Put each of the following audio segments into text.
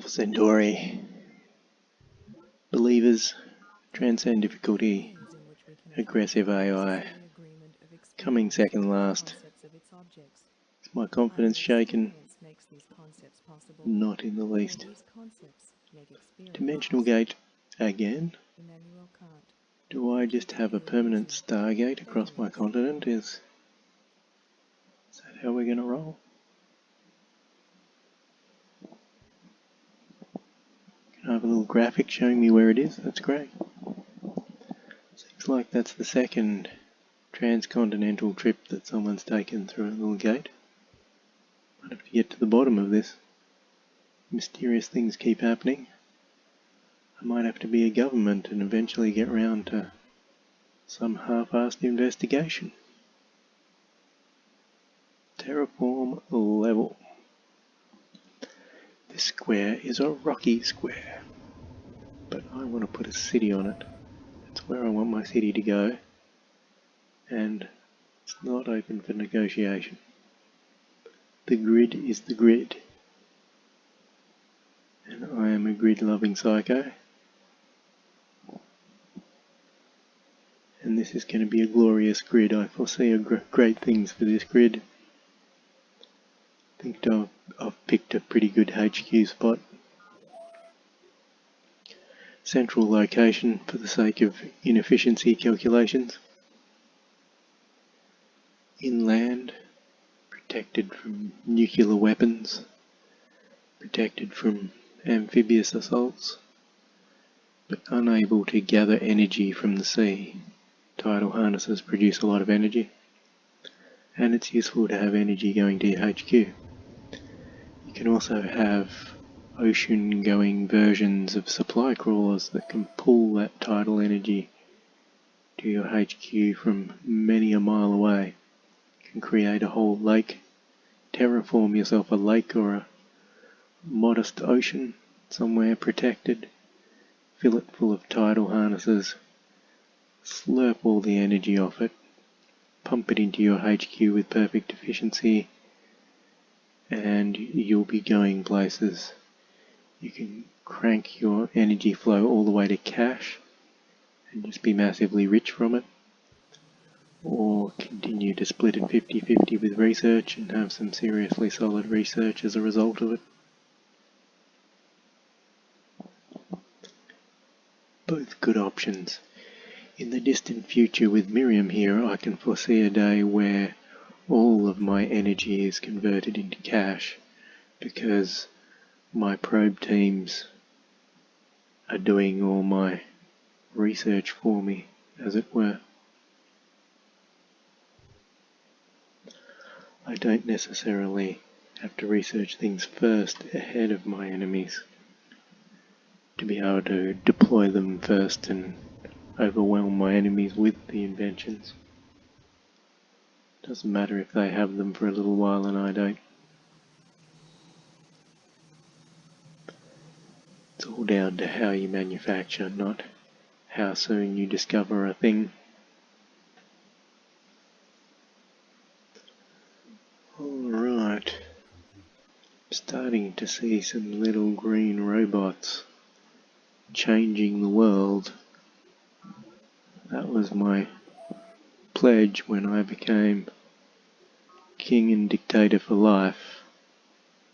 Alpha Centauri, believers, transcend difficulty, aggressive AI, coming second last. Is my confidence shaken? Not in the least. Dimensional gate again? Do I just have a permanent Stargate across my continent? Is that how we're going to roll? Can I have a little graphic showing me where it is? That's great. Seems like that's the second transcontinental trip that someone's taken through a little gate. Might have to get to the bottom of this. Mysterious things keep happening. I might have to be a government and eventually get round to some half-assed investigation. Terraform level. This square is a rocky square, but I want to put a city on it. That's where I want my city to go, and it's not open for negotiation. The grid is the grid, and I am a grid-loving psycho, and this is going to be a glorious grid. I foresee great things for this grid. I think I've picked a pretty good HQ spot. Central location for the sake of inefficiency calculations. Inland, protected from nuclear weapons, protected from amphibious assaults, but unable to gather energy from the sea. Tidal harnesses produce a lot of energy, and it's useful to have energy going to your HQ. You can also have ocean-going versions of supply crawlers that can pull that tidal energy to your HQ from many a mile away. You can create a whole lake, terraform yourself a lake or a modest ocean somewhere protected, fill it full of tidal harnesses, slurp all the energy off it, pump it into your HQ with perfect efficiency, and you'll be going places. You can crank your energy flow all the way to cash and just be massively rich from it, or continue to split it 50-50 with research and have some seriously solid research as a result of it. Both good options. In the distant future with Miriam here, I can foresee a day where all of my energy is converted into cash because my probe teams are doing all my research for me, as it were. I don't necessarily have to research things first ahead of my enemies to be able to deploy them first and overwhelm my enemies with the inventions. Doesn't matter if they have them for a little while and I don't. It's all down to how you manufacture, not how soon you discover a thing. Alright, starting to see some little green robots changing the world. That was my pledge when I became king and dictator for life.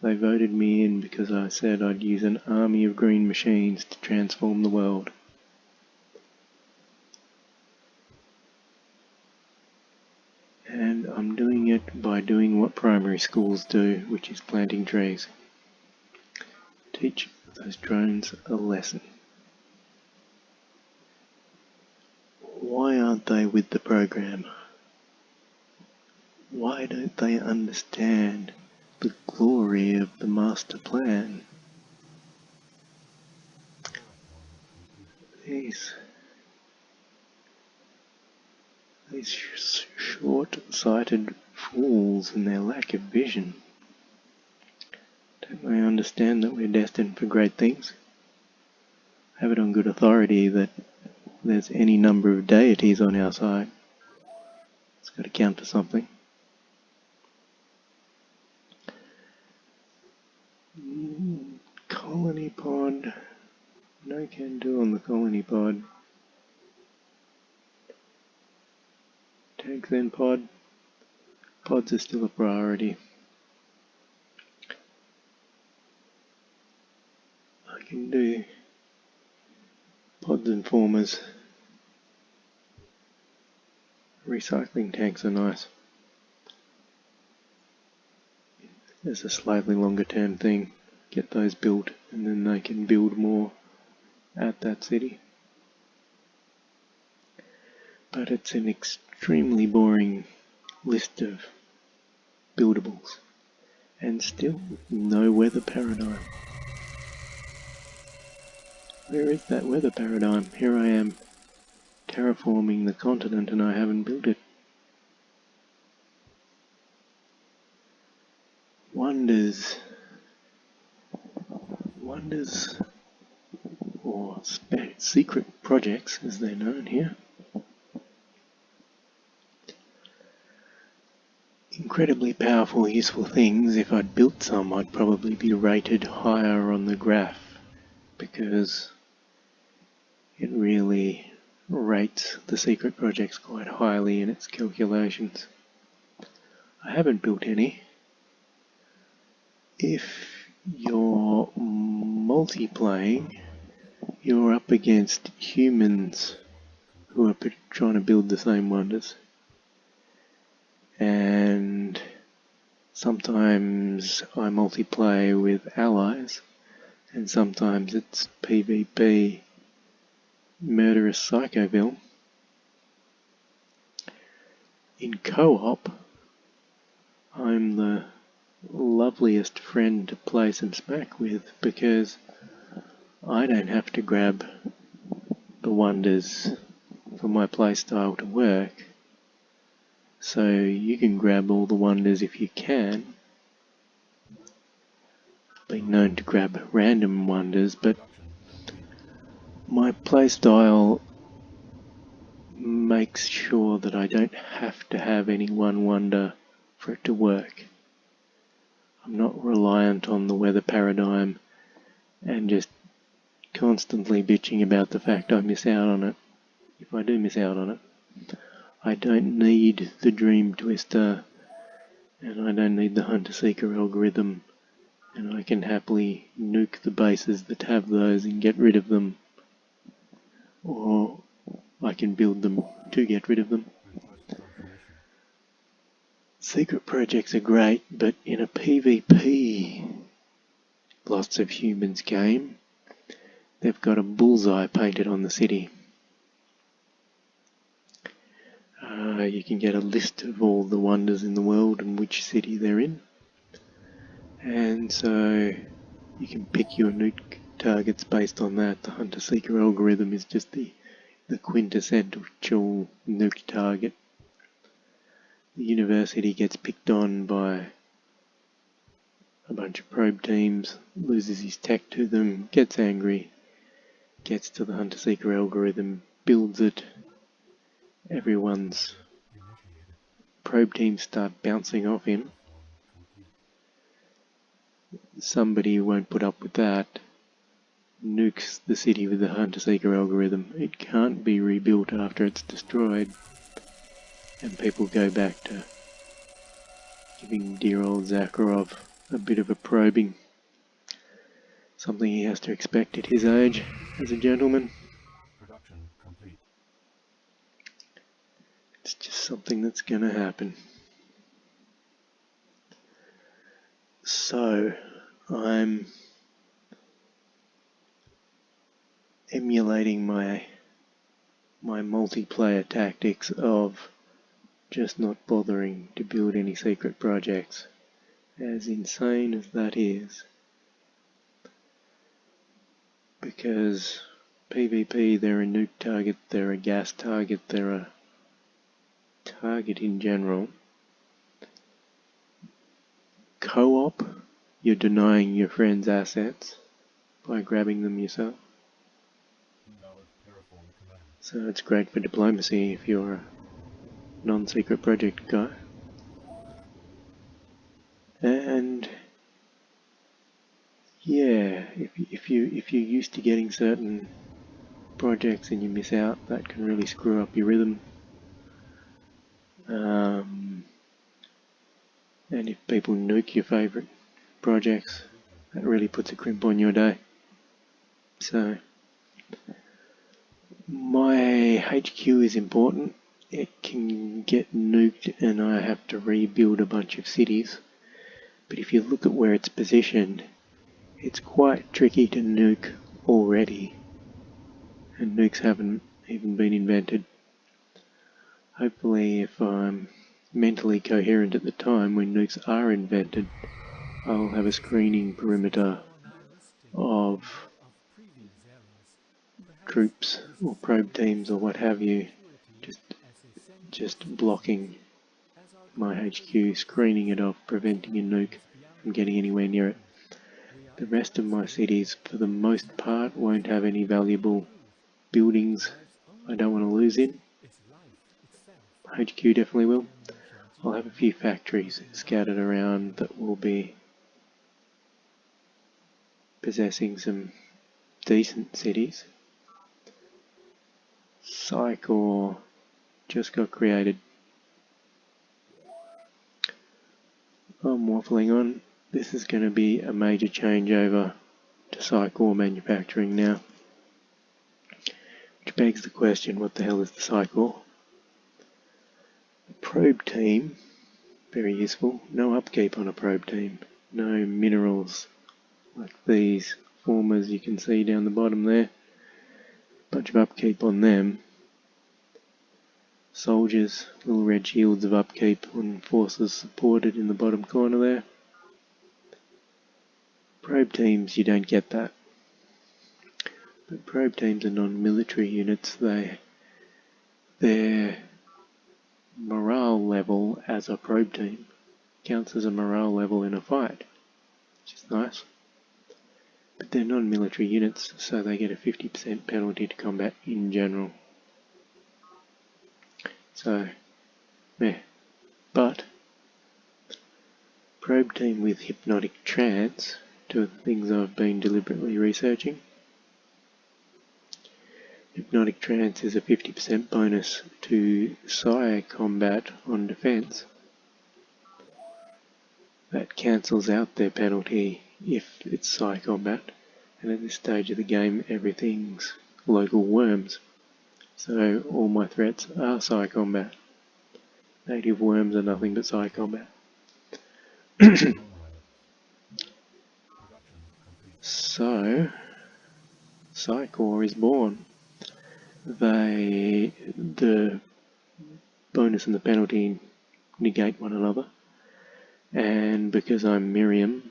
They voted me in because I said I'd use an army of green machines to transform the world. And I'm doing it by doing what primary schools do, which is planting trees. Teach those drones a lesson. Why aren't they with the program? Why don't they understand the glory of the master plan? These short-sighted fools and their lack of vision. Don't they understand that we're destined for great things? I have it on good authority that there's any number of deities on our side. It's got to count to something. Colony can do on the colony pod. Tags then pod. Pods are still a priority. I can do pods and formers. Recycling tanks are nice. It's a slightly longer term thing. Get those built and then they can build more at that city. But it's an extremely boring list of buildables. And still no weather paradigm. Where is that weather paradigm? Here I am terraforming the continent and I haven't built it. Wonders, or secret projects as they're known here. Incredibly powerful, useful things. If I'd built some, I'd probably be rated higher on the graph because it really rates the secret projects quite highly in its calculations. I haven't built any. If you're multiplaying, you're up against humans who are trying to build the same wonders. And sometimes I multiplay with allies, and sometimes it's PvP murderous psychoville. In co-op, I'm the loveliest friend to play some SMAC with because I don't have to grab the wonders for my playstyle to work. So you can grab all the wonders if you can. Been known to grab random wonders, but my playstyle makes sure that I don't have to have any one wonder for it to work. I'm not reliant on the weather paradigm and just constantly bitching about the fact I miss out on it. If I do miss out on it, I don't need the dream twister and I don't need the hunter-seeker algorithm, and I can happily nuke the bases that have those and get rid of them, or I can build them to get rid of them. Secret projects are great, but in a PvP lots of humans game, they've got a bullseye painted on the city. You can get a list of all the wonders in the world and which city they're in. And so you can pick your nuke targets based on that. The hunter-seeker algorithm is just the quintessential nuke target. The university gets picked on by a bunch of probe teams, loses his tech to them, gets angry, gets to the hunter-seeker algorithm, builds it. Everyone's probe teams start bouncing off him. Somebody who won't put up with that nukes the city with the hunter-seeker algorithm. It can't be rebuilt after it's destroyed, and people go back to giving dear old Zakharov a bit of a probing. Something he has to expect at his age as a gentleman. It's just something that's going to happen. So, I'm emulating my multiplayer tactics of just not bothering to build any secret projects, as insane as that is. Because PvP, they're a nuke target, they're a gas target, they're a target in general. Co-op, you're denying your friends assets by grabbing them yourself. So it's great for diplomacy if you're a non-secret project guy. And yeah, if you're used to getting certain projects and you miss out, that can really screw up your rhythm. And if people nuke your favourite projects, that really puts a crimp on your day. So my HQ is important. It can get nuked and I have to rebuild a bunch of cities. But if you look at where it's positioned, it's quite tricky to nuke already. And nukes haven't even been invented. Hopefully, if I'm mentally coherent at the time when nukes are invented, I'll have a screening perimeter of troops or probe teams or what have you, just blocking my HQ, screening it off, preventing a nuke from getting anywhere near it. The rest of my cities, for the most part, won't have any valuable buildings I don't want to lose in. HQ definitely will. I'll have a few factories scattered around that will be possessing some decent cities. Psychor just got created. I'm waffling on. This is going to be a major changeover to Psychor manufacturing now. Which begs the question, what the hell is the Psychor? The probe team, very useful. No upkeep on a probe team. No minerals like these formers you can see down the bottom there. Bunch of upkeep on them. Soldiers, little red shields of upkeep on forces supported in the bottom corner there. Probe teams, you don't get that. But probe teams are non-military units. Their morale level as a probe team counts as a morale level in a fight, which is nice. But they're non-military units, so they get a 50% penalty to combat in general. So, yeah. But probe team with hypnotic trance, two of the things I've been deliberately researching. Hypnotic trance is a 50% bonus to psi combat on defense. That cancels out their penalty if it's psi combat, and at this stage of the game everything's local worms. So all my threats are psi combat. Native worms are nothing but psi combat. So, Psychor is born. The bonus and the penalty negate one another, and because I'm Miriam,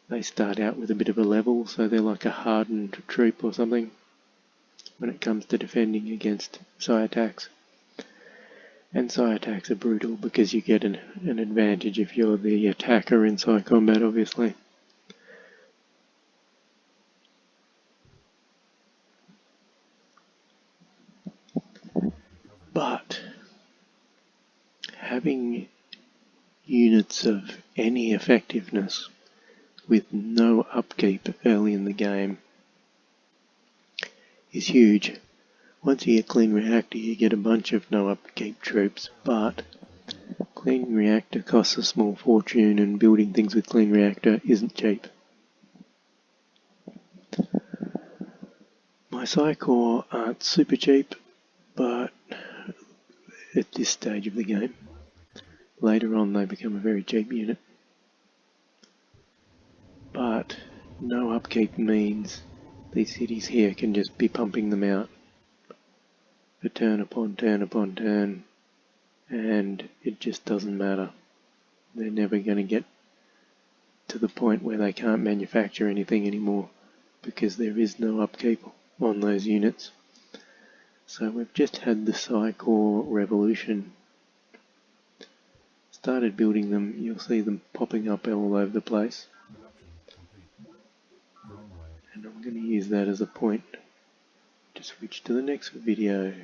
they start out with a bit of a level, so they're like a hardened troop or something when it comes to defending against psi attacks. And psi attacks are brutal because you get an advantage if you're the attacker in psi combat, obviously. But having units of any effectiveness with no upkeep early in the game is huge. Once you get Clean Reactor, you get a bunch of no upkeep troops, but Clean Reactor costs a small fortune and building things with Clean Reactor isn't cheap. My Psychor aren't super cheap, but at this stage of the game, later on they become a very cheap unit. But no upkeep means these cities here can just be pumping them out for turn upon turn upon turn, and it just doesn't matter. They're never going to get to the point where they can't manufacture anything anymore because there is no upkeep on those units. So we've just had the Psychor revolution. Started building them, you'll see them popping up all over the place. And I'm going to use that as a point to switch to the next video.